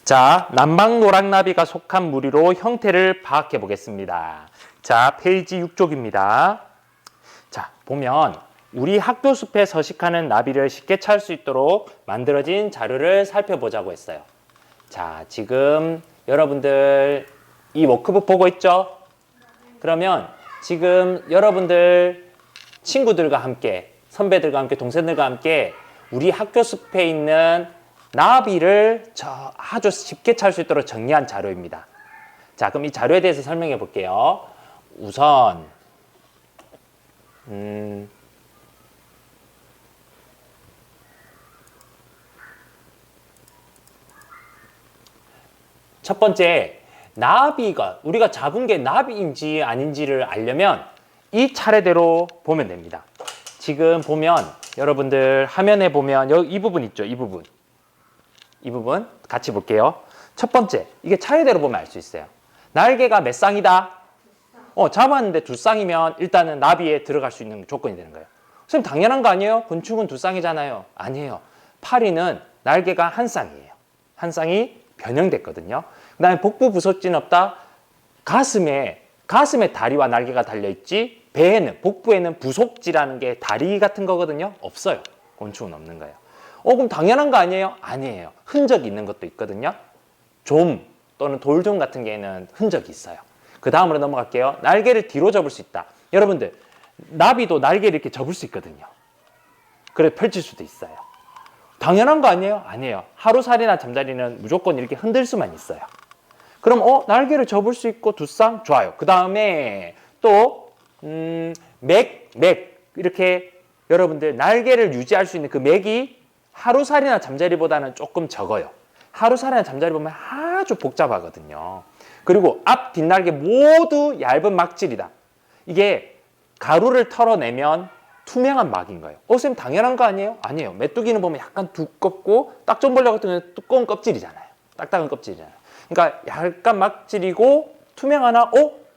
자, 남방노랑나비가 속한 무리로 형태를 파악해 보겠습니다. 자, 페이지 6쪽입니다. 자, 보면 우리 학교 숲에 서식하는 나비를 쉽게 찾을 수 있도록 만들어진 자료를 살펴보자고 했어요. 자, 지금 여러분들 이 워크북 보고 있죠? 그러면 지금 여러분들 친구들과 함께, 선배들과 함께, 동생들과 함께 우리 학교 숲에 있는 나비를 아주 쉽게 찾을 수 있도록 정리한 자료입니다. 자, 그럼 이 자료에 대해서 설명해 볼게요. 우선 첫 번째, 나비가 우리가 잡은 게 나비인지 아닌지를 알려면 이 차례대로 보면 됩니다. 지금 보면 여러분들 화면에 보면 여기 이 부분 있죠? 이 부분 같이 볼게요. 첫 번째, 이게 차례대로 보면 알 수 있어요. 날개가 몇 쌍이다? 잡았는데 두 쌍이면 일단은 나비에 들어갈 수 있는 조건이 되는 거예요. 선생님, 당연한 거 아니에요? 곤충은 두 쌍이잖아요. 아니에요. 파리는 날개가 한 쌍이에요. 한 쌍이 변형됐거든요. 그 다음에 복부 부속진 없다? 가슴에 다리와 날개가 달려있지, 배에는, 복부에는 부속지라는 게 다리 같은 거거든요. 없어요. 곤충은 없는 거예요. 그럼 당연한 거 아니에요? 아니에요. 흔적이 있는 것도 있거든요. 좀 또는 돌좀 같은 게는 흔적이 있어요. 그 다음으로 넘어갈게요. 날개를 뒤로 접을 수 있다. 여러분들, 나비도 날개를 이렇게 접을 수 있거든요. 그래 펼칠 수도 있어요. 당연한 거 아니에요? 아니에요. 하루살이나 잠자리는 무조건 이렇게 흔들 수만 있어요. 그럼 날개를 접을 수 있고 두 쌍? 좋아요. 그 다음에 또 맥 이렇게 여러분들 날개를 유지할 수 있는 그 맥이 하루살이나 잠자리보다는 조금 적어요. 하루살이나 잠자리 보면 아주 복잡하거든요. 그리고 앞 뒷날개 모두 얇은 막질이다. 이게 가루를 털어내면 투명한 막인 거예요. 선생님, 당연한 거 아니에요? 아니에요. 메뚜기는 보면 약간 두껍고 딱정벌레 같은 경우는 두꺼운 껍질이잖아요. 딱딱한 껍질이잖아요. 그러니까 약간 막질이고 투명하나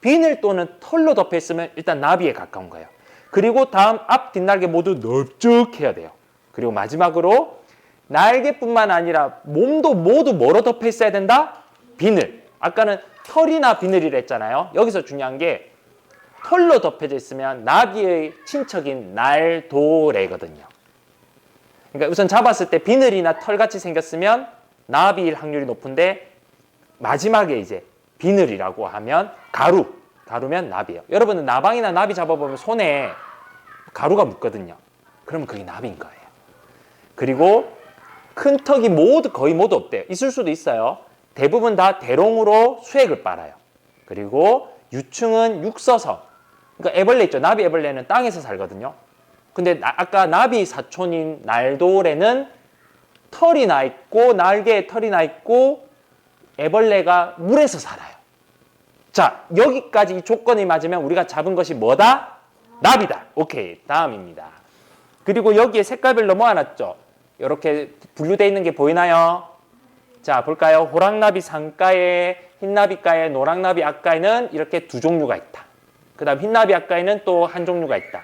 비늘 또는 털로 덮여 있으면 일단 나비에 가까운 거예요. 그리고 다음 앞 뒷날개 모두 넓적해야 돼요. 그리고 마지막으로 날개뿐만 아니라 몸도 모두 뭐로 덮여 있어야 된다? 비늘. 아까는 털이나 비늘이라 했잖아요. 여기서 중요한 게 털로 덮여져 있으면 나비의 친척인 날도래거든요. 그러니까 우선 잡았을 때 비늘이나 털같이 생겼으면 나비일 확률이 높은데, 마지막에 이제 비늘이라고 하면 가루면 나비예요. 여러분은 나방이나 나비 잡아보면 손에 가루가 묻거든요. 그러면 그게 나비인 거예요. 그리고 큰 턱이 거의 모두 없대요. 있을 수도 있어요. 대부분 다 대롱으로 수액을 빨아요. 그리고 유충은 육서성. 그러니까 애벌레 있죠. 나비 애벌레는 땅에서 살거든요. 근데 아까 나비 사촌인 날도래는 털이 나 있고 날개에 털이 나 있고 애벌레가 물에서 살아요. 자, 여기까지 이 조건이 맞으면 우리가 잡은 것이 뭐다? 나비다. 오케이, 다음입니다. 그리고 여기에 색깔별로 모아놨죠. 이렇게 분류되어 있는 게 보이나요? 자, 볼까요? 호랑나비 상가에, 흰나비가에, 노랑나비 앞가에는 이렇게 두 종류가 있다. 그 다음 흰나비 앞가에는 또 한 종류가 있다.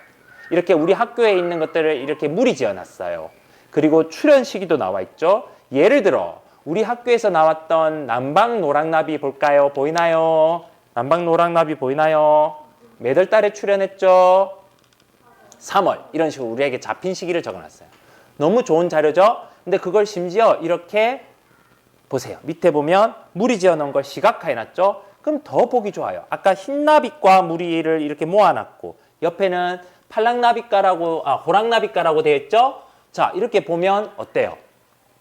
이렇게 우리 학교에 있는 것들을 이렇게 무리 지어놨어요. 그리고 출현 시기도 나와 있죠. 예를 들어 우리 학교에서 나왔던 남방노랑나비 볼까요? 보이나요? 남방노랑나비 보이나요? 몇 월 달에 출현했죠? 3월. 이런 식으로 우리에게 잡힌 시기를 적어놨어요. 너무 좋은 자료죠? 근데 그걸 심지어 이렇게 보세요. 밑에 보면 무리 지어놓은 걸 시각화해놨죠? 그럼 더 보기 좋아요. 아까 흰나비과 무리를 이렇게 모아놨고 옆에는 호랑나비과라고 되어 있죠? 자, 이렇게 보면 어때요?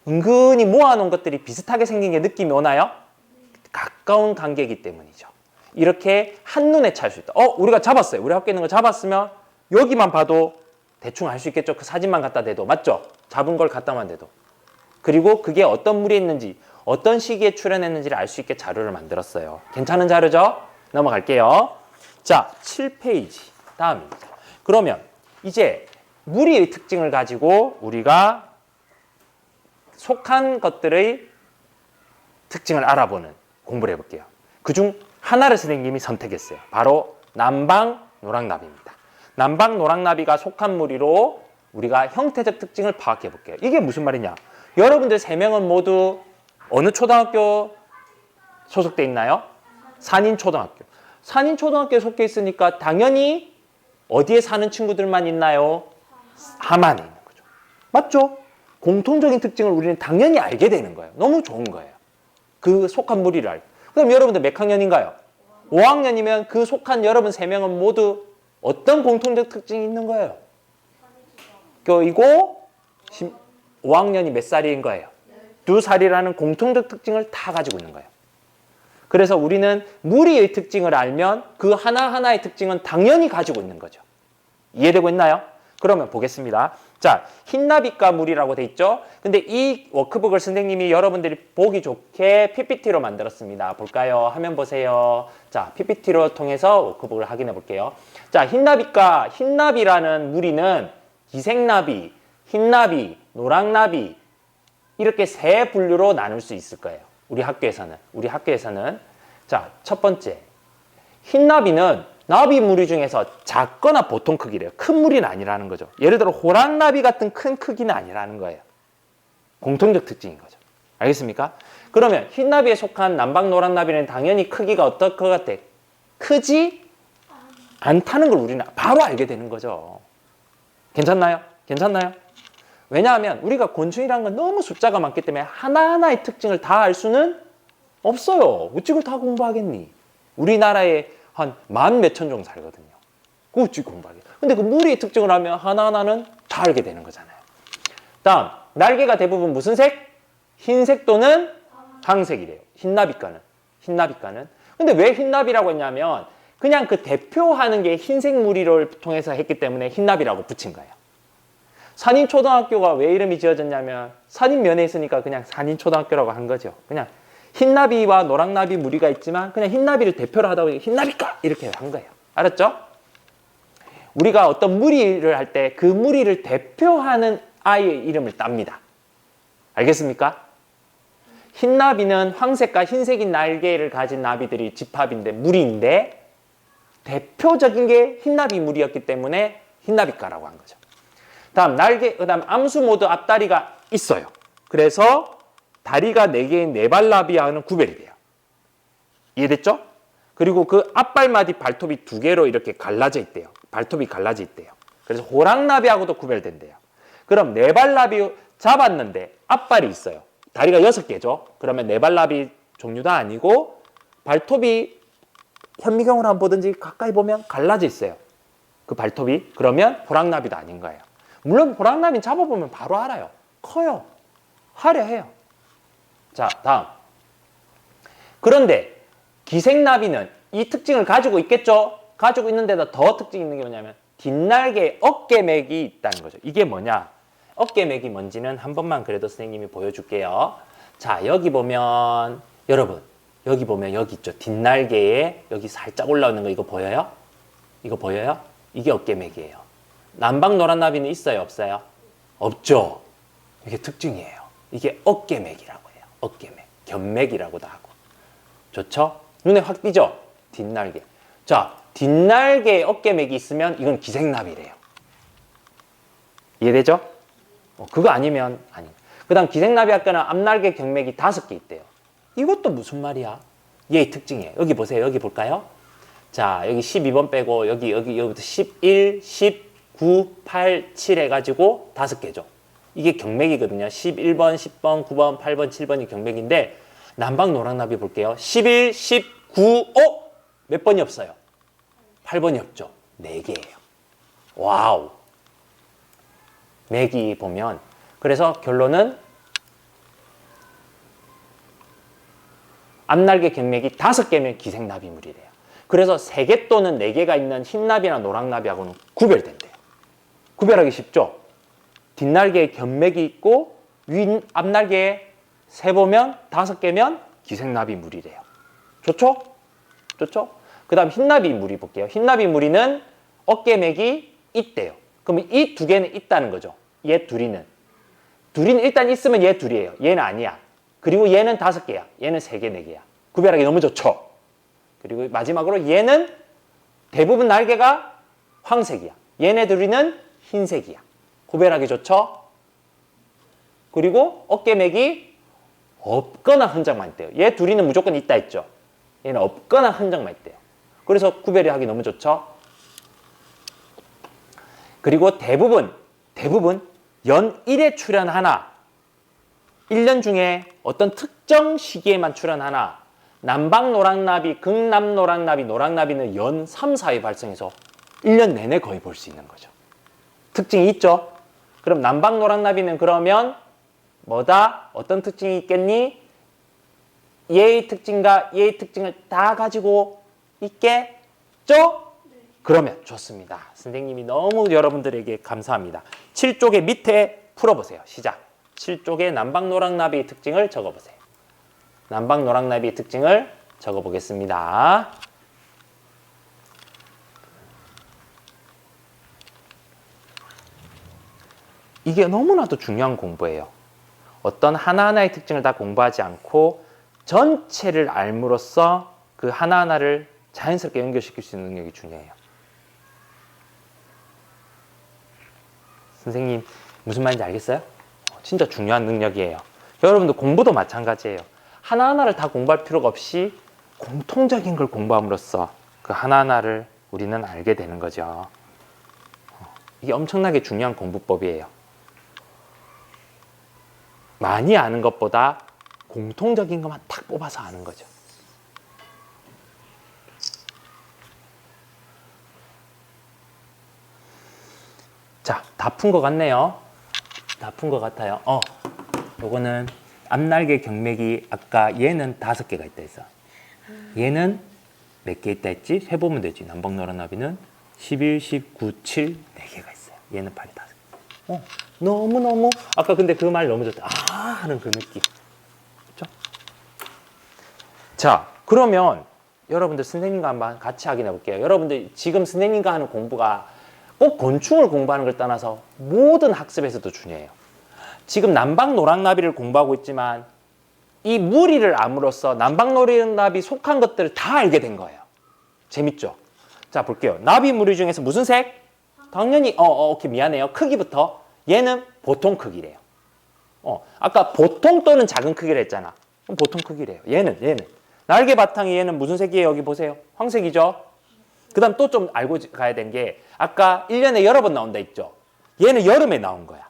은근히 모아놓은 것들이 비슷하게 생긴 게 느낌이 오나요? 가까운 관계이기 때문이죠. 이렇게 한눈에 찾을 수 있다. 우리가 잡았어요. 우리 학교에 있는 거 잡았으면 여기만 봐도 대충 알 수 있겠죠. 그 사진만 갖다 대도. 맞죠? 잡은 걸 갖다만 대도. 그리고 그게 어떤 물이 있는지, 어떤 시기에 출현했는지를 알 수 있게 자료를 만들었어요. 괜찮은 자료죠? 넘어갈게요. 자, 7페이지 다음입니다. 그러면 이제 무리의 특징을 가지고 우리가 속한 것들의 특징을 알아보는 공부를 해볼게요. 그중 하나를 선생님이 선택했어요. 바로 남방노랑나비입니다. 남방노랑나비가 속한 무리로 우리가 형태적 특징을 파악해 볼게요. 이게 무슨 말이냐? 여러분들 3명은 모두 어느 초등학교 소속돼 있나요? 산인초등학교. 산인초등학교에 속해 있으니까 당연히 어디에 사는 친구들만 있나요? 함안에 있는 거죠. 맞죠? 공통적인 특징을 우리는 당연히 알게 되는 거예요. 너무 좋은 거예요. 그 속한 무리를 알고. 그럼 여러분들 몇 학년인가요? 5학년이면 그 속한 여러분 3명은 모두 어떤 공통적 특징이 있는 거예요? 그리고 5학년이 몇 살인 거예요? 2살이라는 공통적 특징을 다 가지고 있는 거예요. 그래서 우리는 무리의 특징을 알면 그 하나하나의 특징은 당연히 가지고 있는 거죠. 이해되고 있나요? 그러면 보겠습니다. 자, 흰나비과 무리라고 돼 있죠? 근데 이 워크북을 선생님이 여러분들이 보기 좋게 PPT로 만들었습니다. 볼까요? 화면 보세요. 자, PPT로 통해서 워크북을 확인해 볼게요. 자, 흰나비과, 흰나비라는 무리는 기생나비, 흰나비, 노랑나비 이렇게 세 분류로 나눌 수 있을 거예요. 우리 학교에서는. 자, 첫 번째. 흰나비는 나비 무리 중에서 작거나 보통 크기래요. 큰 무리는 아니라는 거죠. 예를 들어 호랑나비 같은 큰 크기는 아니라는 거예요. 공통적 특징인 거죠. 알겠습니까? 그러면 흰나비에 속한 남방 노랑나비는 당연히 크기가 어떨 것 같아? 크지 않다는 걸 우리는 바로 알게 되는 거죠. 괜찮나요? 왜냐하면 우리가 곤충이라는 건 너무 숫자가 많기 때문에 하나하나의 특징을 다 알 수는 없어요. 어찌 그걸 다 공부하겠니? 우리나라에 한 10,000몇 천 종 살거든요. 그거 어찌 공부하겠니? 근데 그 무리의 특징을 알면 하나하나는 다 알게 되는 거잖아요. 다음, 날개가 대부분 무슨 색? 흰색 또는 황색이래요. 흰나비과는. 근데 왜 흰나비라고 했냐면 그냥 그 대표하는 게 흰색 무리를 통해서 했기 때문에 흰나비라고 붙인 거예요. 산인초등학교가 왜 이름이 지어졌냐면 산인면에 있으니까 그냥 산인초등학교라고 한 거죠. 그냥 흰나비와 노랑나비 무리가 있지만 그냥 흰나비를 대표로 하다 보니 흰나비과 이렇게 한 거예요. 알았죠? 우리가 어떤 무리를 할 때 그 무리를 대표하는 아이의 이름을 땁니다. 알겠습니까? 흰나비는 황색과 흰색인 날개를 가진 나비들이 집합인데 무리인데 대표적인 게 흰나비 무리였기 때문에 흰나비과라고 한 거죠. 다음 그다음 암수 모드 앞다리가 있어요. 그래서 다리가 4개인 네발나비와는 구별이 돼요. 이해됐죠? 그리고 그 앞발마디 발톱이 2개로 이렇게 갈라져 있대요. 그래서 호랑나비하고도 구별된대요. 그럼 네발나비 잡았는데 앞발이 있어요. 다리가 6개죠. 그러면 네발나비 종류도 아니고 발톱이 현미경으로 한번 보든지 가까이 보면 갈라져 있어요. 그 발톱이. 그러면 호랑나비도 아닌 거예요. 물론 호랑나비는 잡아보면 바로 알아요. 커요. 화려해요. 자, 다음. 그런데 기생나비는 이 특징을 가지고 있겠죠? 가지고 있는데다 더 특징이 있는 게 뭐냐면 뒷날개에 어깨맥이 있다는 거죠. 이게 뭐냐? 어깨맥이 뭔지는 한 번만 그래도 선생님이 보여줄게요. 자, 여기 보면 여러분 여기 보면 여기 있죠. 뒷날개에 여기 살짝 올라오는 거 이거 보여요? 이게 어깨맥이에요. 남방 노란나비는 있어요? 없어요? 없죠. 이게 특징이에요. 이게 어깨맥이라고 해요. 어깨맥. 견맥이라고도 하고. 좋죠? 눈에 확 띄죠? 뒷날개. 자, 뒷날개에 어깨맥이 있으면 이건 기생나비래요. 이해되죠? 그거 아니면 아니. 그 다음 기생나비 학교는 앞날개 경맥이 5개 있대요. 이것도 무슨 말이야? 얘의 특징이에요. 여기 보세요. 여기 볼까요? 자, 여기 12번 빼고 여기부터 11, 19, 8, 7 해가지고 5개죠. 이게 경맥이거든요. 11번, 10번, 9번, 8번, 7번이 경맥인데 남방 노랑나비 볼게요. 11, 19, 몇 번이 없어요? 8번이 없죠. 4개예요. 와우. 맥이 보면 그래서 결론은 앞날개 경맥이 5개면 기생나비물이래요. 그래서 3개 또는 4개가 있는 흰나비나 노랑나비하고는 구별된대요. 구별하기 쉽죠? 뒷날개에 견맥이 있고 앞날개에 세보면 5개면 기생나비물이래요. 좋죠? 그 다음 흰나비무리 볼게요. 흰나비무리는 어깨맥이 있대요. 그러면 이 2개는 있다는 거죠. 얘 둘이는 일단 있으면 얘 둘이에요. 얘는 아니야. 그리고 얘는 5개야. 얘는 3개, 4개야. 구별하기 너무 좋죠? 그리고 마지막으로 얘는 대부분 날개가 황색이야. 얘네 둘이는 흰색이야. 구별하기 좋죠? 그리고 어깨맥이 없거나 흔적만 있대요. 얘 둘이는 무조건 있다 했죠. 얘는 없거나 흔적만 있대요. 그래서 구별이 하기 너무 좋죠. 그리고 대부분 연일에 출현하나 1년 중에 어떤 특정 시기에만 출현하나 남방노랑나비, 극남노랑나비, 노랑나비는 연 3, 4회 발생해서 1년 내내 거의 볼 수 있는 거죠. 특징이 있죠. 그럼 남방노랑나비는 그러면 뭐다? 어떤 특징이 있겠니? 얘의 특징과 얘의 특징을 다 가지고 있겠죠? 그러면 좋습니다. 선생님이 너무 여러분들에게 감사합니다. 7쪽의 밑에 풀어보세요. 시작. 7쪽의 남방노랑나비의 특징을 적어보세요. 남방노랑나비의 특징을 적어보겠습니다. 이게 너무나도 중요한 공부예요. 어떤 하나하나의 특징을 다 공부하지 않고 전체를 알므로써 그 하나하나를 자연스럽게 연결시킬 수 있는 능력이 중요해요. 선생님 무슨 말인지 알겠어요? 진짜 중요한 능력이에요. 여러분들 공부도 마찬가지예요. 하나하나를 다 공부할 필요가 없이 공통적인 걸 공부함으로써 그 하나하나를 우리는 알게 되는 거죠. 이게 엄청나게 중요한 공부법이에요. 많이 아는 것보다 공통적인 것만 탁 뽑아서 아는 거죠. 자, 다 푼 것 같네요. 다 푼 것 같아요. 요거는 앞날개 경맥이 아까 얘는 5개가 있다 했어. 얘는 몇 개 있다 했지? 세보면 되지. 남방노랑나비는 11, 19, 7, 4개가 있어요. 얘는 팔이 5개. 너무너무 아까 근데 그 말 너무 좋다. 하는 그 느낌. 그렇죠? 자, 그러면 여러분들 선생님과 한번 같이 확인해 볼게요. 여러분들 지금 선생님과 하는 공부가 꼭 곤충을 공부하는 걸 떠나서 모든 학습에서도 중요해요. 지금 남방노랑나비를 공부하고 있지만 이 무리를 암으로써 남방노랑나비 속한 것들을 다 알게 된 거예요. 재밌죠? 자, 볼게요. 나비 무리 중에서 무슨 색? 당연히 오케이, 미안해요. 크기부터 얘는 보통 크기래요. 아까 보통 또는 작은 크기를 했잖아. 그럼 보통 크기래요. 얘는 날개 바탕이 얘는 무슨 색이에요? 여기 보세요. 황색이죠? 그 다음 또 좀 알고 가야 된 게 아까 1년에 여러 번 나온다 했죠? 얘는 여름에 나온 거야.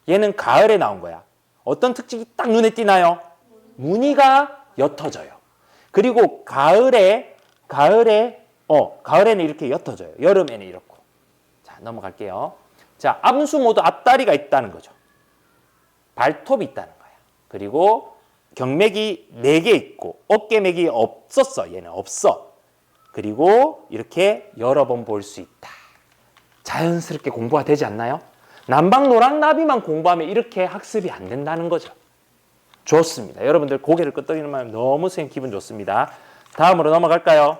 얘는 가을에 나온 거야. 어떤 특징이 딱 눈에 띄나요? 무늬가 옅어져요. 그리고 가을에는 이렇게 옅어져요. 여름에는 이렇고. 자, 넘어갈게요. 자, 암수 모두 앞다리가 있다는 거죠. 발톱이 있다는 거야. 그리고 경맥이 4개 있고 어깨맥이 없었어. 얘는 없어. 그리고 이렇게 여러 번 볼 수 있다. 자연스럽게 공부가 되지 않나요? 남방노랑나비만 공부하면 이렇게 학습이 안 된다는 거죠. 좋습니다. 여러분들 고개를 끄덕이는 마음 너무 선생님 기분 좋습니다. 다음으로 넘어갈까요?